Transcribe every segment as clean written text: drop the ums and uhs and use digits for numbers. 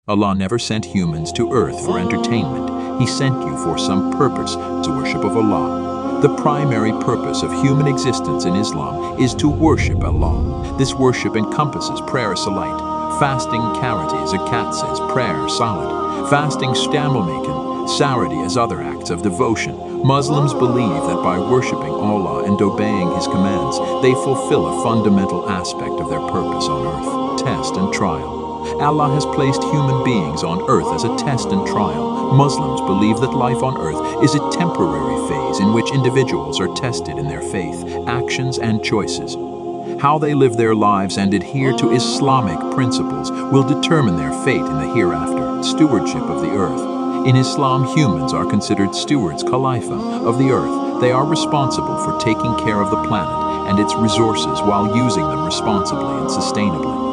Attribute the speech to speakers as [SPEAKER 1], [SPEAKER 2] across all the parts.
[SPEAKER 1] Allah never sent humans to earth for entertainment. He sent you for some purpose, to worship of Allah. The primary purpose of human existence in Islam is to worship Allah. This worship encompasses prayer, Salat, fasting, charity, Zakat says prayer, Salat, fasting, stewards, charity as other acts of devotion. Muslims believe that by worshiping Allah and obeying His commands, they fulfill a fundamental aspect of their purpose on earth, test and trial. Allah has placed human beings on earth as a test and trial. Muslims believe that life on earth is a temporary phase in which individuals are tested in their faith, actions, and choices. How they live their lives and adhere to Islamic principles will determine their fate in the hereafter, stewardship of the earth. In Islam, humans are considered stewards, Khalifah, of the earth. They are responsible for taking care of the planet and its resources while using them responsibly and sustainably.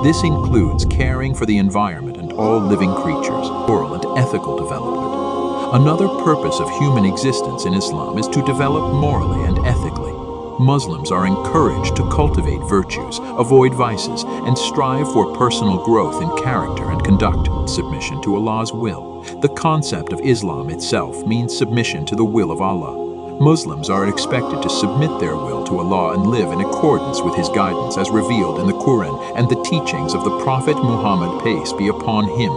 [SPEAKER 1] This includes caring for the environment and all living creatures, moral and ethical development. Another purpose of human existence in Islam is to develop morally and ethically. Muslims are encouraged to cultivate virtues, avoid vices, and strive for personal growth in character and conduct, submission to Allah's will. The concept of Islam itself means submission to the will of Allah. Muslims are expected to submit their will to Allah and live in accordance with His guidance as revealed in the Quran and the teachings of the Prophet Muhammad, peace be upon him.